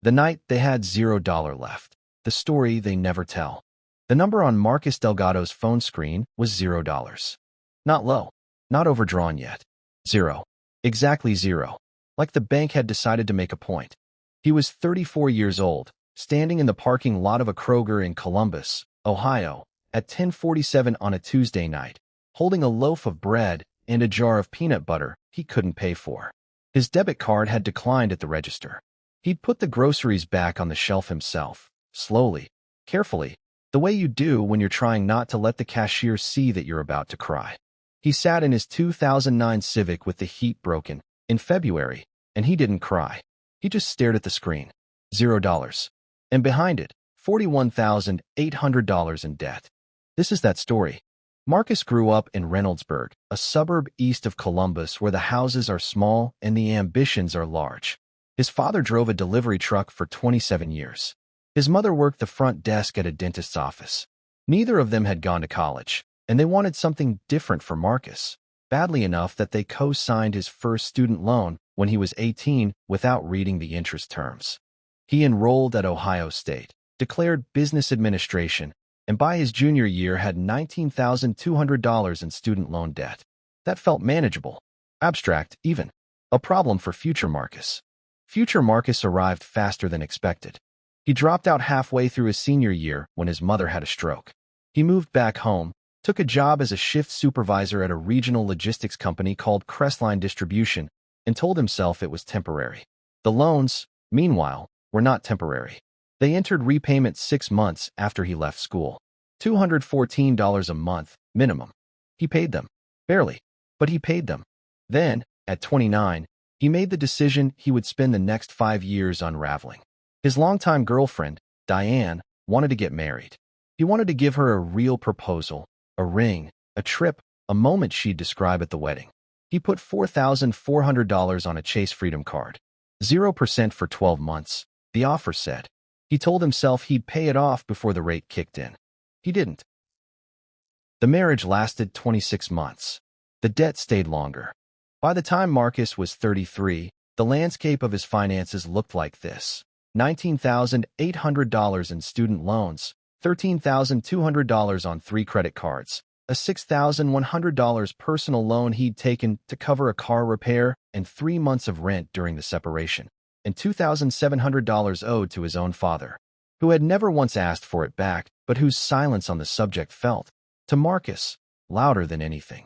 The night they had $0 left. The story they never tell. The number on Marcus Delgado's phone screen was $0. Not low. Not overdrawn yet. Zero. Exactly zero. Like the bank had decided to make a point. He was 34 years old, standing in the parking lot of a Kroger in Columbus, Ohio, at 10:47 on a Tuesday night, holding a loaf of bread and a jar of peanut butter he couldn't pay for. His debit card had declined at the register. He'd put the groceries back on the shelf himself, slowly, carefully, the way you do when you're trying not to let the cashier see that you're about to cry. He sat in his 2009 Civic with the heat broken, in February, and he didn't cry. He just stared at the screen. $0. And behind it, $41,800 in debt. This is that story. Marcus grew up in Reynoldsburg, a suburb east of Columbus where the houses are small and the ambitions are large. His father drove a delivery truck for 27 years. His mother worked the front desk at a dentist's office. Neither of them had gone to college, and they wanted something different for Marcus, badly enough that they co-signed his first student loan when he was 18 without reading the interest terms. He enrolled at Ohio State, declared business administration, and by his junior year had $19,200 in student loan debt. That felt manageable, abstract even, a problem for future Marcus. Future Marcus arrived faster than expected. He dropped out halfway through his senior year when his mother had a stroke. He moved back home, took a job as a shift supervisor at a regional logistics company called Crestline Distribution, and told himself it was temporary. The loans, meanwhile, were not temporary. They entered repayment 6 months after he left school. $214 a month, minimum. He paid them. Barely, but he paid them. Then, at 29, he made the decision he would spend the next 5 years unraveling. His longtime girlfriend, Diane, wanted to get married. He wanted to give her a real proposal, a ring, a trip, a moment she'd describe at the wedding. He put $4,400 on a Chase Freedom card. 0% for 12 months, the offer said. He told himself he'd pay it off before the rate kicked in. He didn't. The marriage lasted 26 months. The debt stayed longer. By the time Marcus was 33, the landscape of his finances looked like this. $19,800 in student loans, $13,200 on 3 credit cards, a $6,100 personal loan he'd taken to cover a car repair, and 3 months of rent during the separation, and $2,700 owed to his own father, who had never once asked for it back, but whose silence on the subject felt, to Marcus, louder than anything.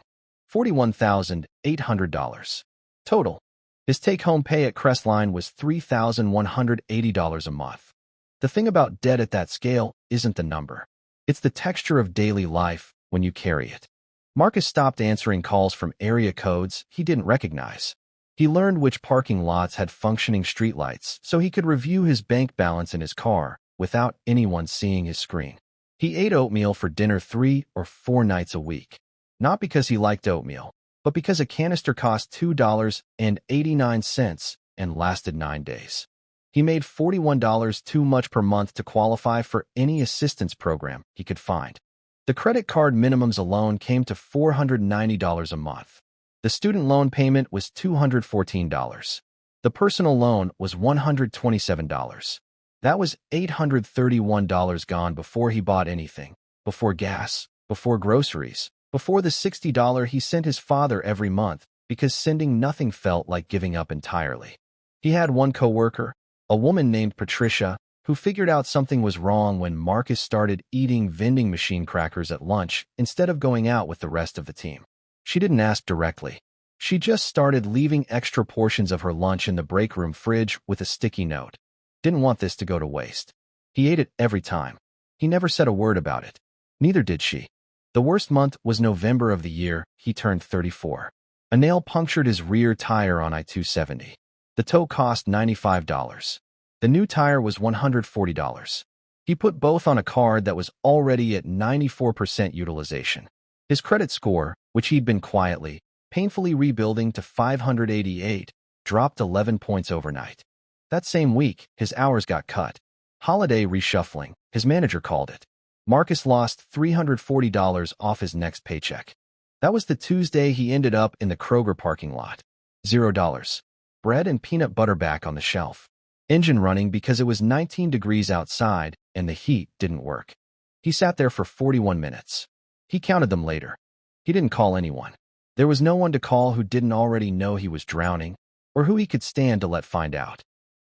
$41,800. Total. His take-home pay at Crestline was $3,180 a month. The thing about debt at that scale isn't the number. It's the texture of daily life when you carry it. Marcus stopped answering calls from area codes he didn't recognize. He learned which parking lots had functioning streetlights so he could review his bank balance in his car without anyone seeing his screen. He ate oatmeal for dinner 3 or 4 nights a week. Not because he liked oatmeal, but because a canister cost $2.89 and lasted 9 days. He made $41 too much per month to qualify for any assistance program he could find. The credit card minimums alone came to $490 a month. The student loan payment was $214. The personal loan was $127. That was $831 gone before he bought anything, before gas, before groceries, before the $60 he sent his father every month, because sending nothing felt like giving up entirely. He had one coworker, a woman named Patricia, who figured out something was wrong when Marcus started eating vending machine crackers at lunch instead of going out with the rest of the team. She didn't ask directly. She just started leaving extra portions of her lunch in the break room fridge with a sticky note. Didn't want this to go to waste. He ate it every time. He never said a word about it. Neither did she. The worst month was November of the year he turned 34. A nail punctured his rear tire on I-270. The tow cost $95. The new tire was $140. He put both on a card that was already at 94% utilization. His credit score, which he'd been quietly, painfully rebuilding to 588, dropped 11 points overnight. That same week, his hours got cut. Holiday reshuffling, his manager called it. Marcus lost $340 off his next paycheck. That was the Tuesday he ended up in the Kroger parking lot. $0. Bread and peanut butter back on the shelf. engine running because it was 19 degrees outside and the heat didn't work. He sat there for 41 minutes. He counted them later. He didn't call anyone. There was no one to call who didn't already know he was drowning or who he could stand to let find out.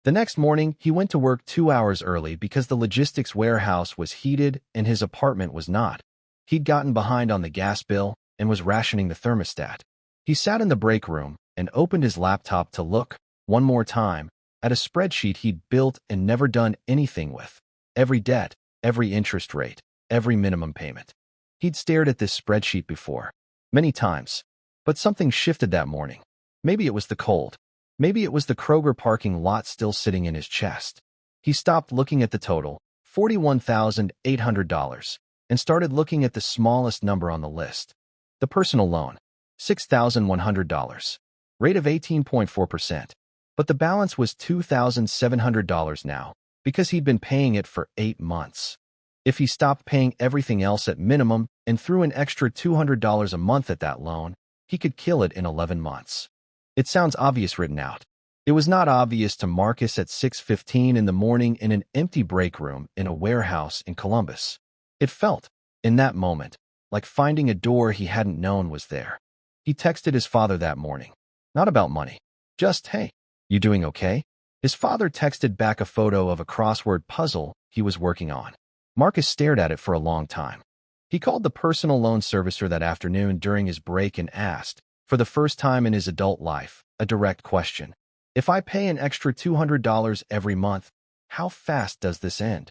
The next morning, he went to work 2 hours early because the logistics warehouse was heated and his apartment was not. He'd gotten behind on the gas bill and was rationing the thermostat. He sat in the break room and opened his laptop to look, one more time, at a spreadsheet he'd built and never done anything with. Every debt, every interest rate, every minimum payment. He'd stared at this spreadsheet before, many times, but something shifted that morning. Maybe it was the cold. Maybe it was the Kroger parking lot still sitting in his chest. He stopped looking at the total, $41,800, and started looking at the smallest number on the list. The personal loan, $6,100, rate of 18.4%. But the balance was $2,700 now, because he'd been paying it for 8 months. If he stopped paying everything else at minimum and threw an extra $200 a month at that loan, he could kill it in 11 months. It sounds obvious written out. It was not obvious to Marcus at 6:15 in the morning in an empty break room in a warehouse in Columbus. It felt, in that moment, like finding a door he hadn't known was there. He texted his father that morning. Not about money. Just, hey, you doing okay? His father texted back a photo of a crossword puzzle he was working on. Marcus stared at it for a long time. He called the personal loan servicer that afternoon during his break and asked, for the first time in his adult life, a direct question. If I pay an extra $200 every month, how fast does this end?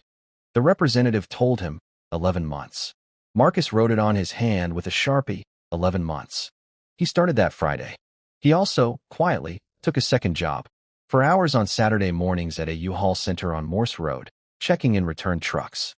The representative told him, 11 months. Marcus wrote it on his hand with a Sharpie, 11 months. He started that Friday. He also, quietly, took a second job. For hours on Saturday mornings at a U-Haul center on Morse Road, checking in return trucks.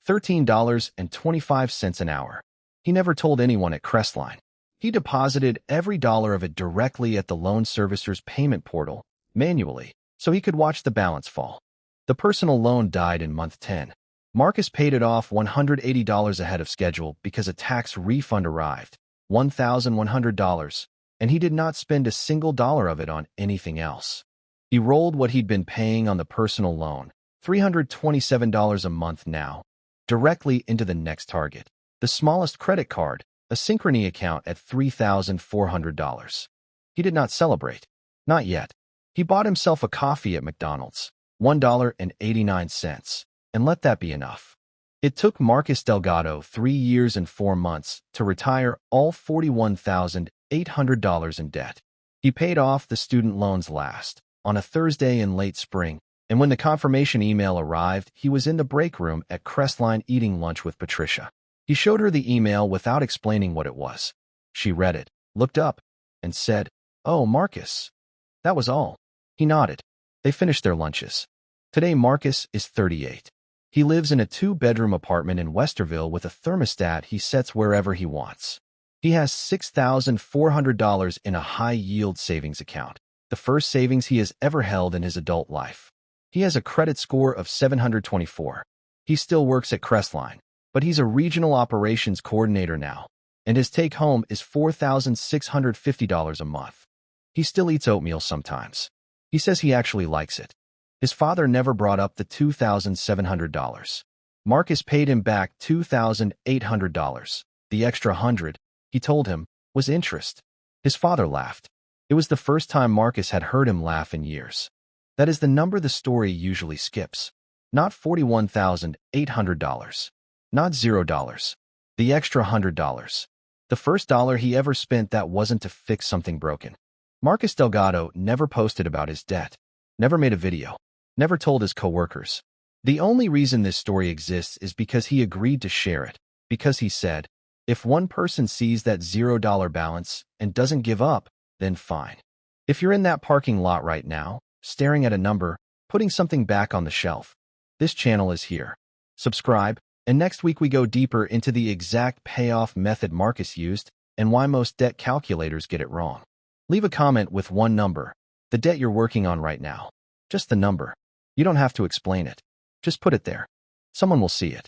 $13.25 an hour. He never told anyone at Crestline. He deposited every dollar of it directly at the loan servicer's payment portal, manually, so he could watch the balance fall. The personal loan died in month 10. Marcus paid it off $180 ahead of schedule because a tax refund arrived, $1,100, and he did not spend a single dollar of it on anything else. He rolled what he'd been paying on the personal loan, $327 a month now, directly into the next target, the smallest credit card, a Synchrony account at $3,400. He did not celebrate. Not yet. He bought himself a coffee at McDonald's, $1.89, and let that be enough. It took Marcus Delgado 3 years and 4 months to retire all $41,800 in debt. He paid off the student loans last, on a Thursday in late spring, and when the confirmation email arrived, he was in the break room at Crestline eating lunch with Patricia. He showed her the email without explaining what it was. She read it, looked up, and said, "Oh, Marcus." That was all. He nodded. They finished their lunches. Today, Marcus is 38. He lives in a 2-bedroom apartment in Westerville with a thermostat he sets wherever he wants. He has $6,400 in a high-yield savings account, the first savings he has ever held in his adult life. He has a credit score of 724. He still works at Crestline, but he's a regional operations coordinator now, and his take-home is $4,650 a month. He still eats oatmeal sometimes. He says he actually likes it. His father never brought up the $2,700. Marcus paid him back $2,800. The extra $100, he told him, was interest. His father laughed. It was the first time Marcus had heard him laugh in years. That is the number the story usually skips. Not $41,800. Not $0. The extra $100. The first dollar he ever spent that wasn't to fix something broken. Marcus Delgado never posted about his debt. Never made a video. Never told his coworkers. The only reason this story exists is because he agreed to share it. Because he said, if one person sees that $0 balance and doesn't give up, then fine. If you're in that parking lot right now, staring at a number, putting something back on the shelf, this channel is here. Subscribe, and next week we go deeper into the exact payoff method Marcus used and why most debt calculators get it wrong. Leave a comment with one number, the debt you're working on right now. Just the number. You don't have to explain it. Just put it there. Someone will see it.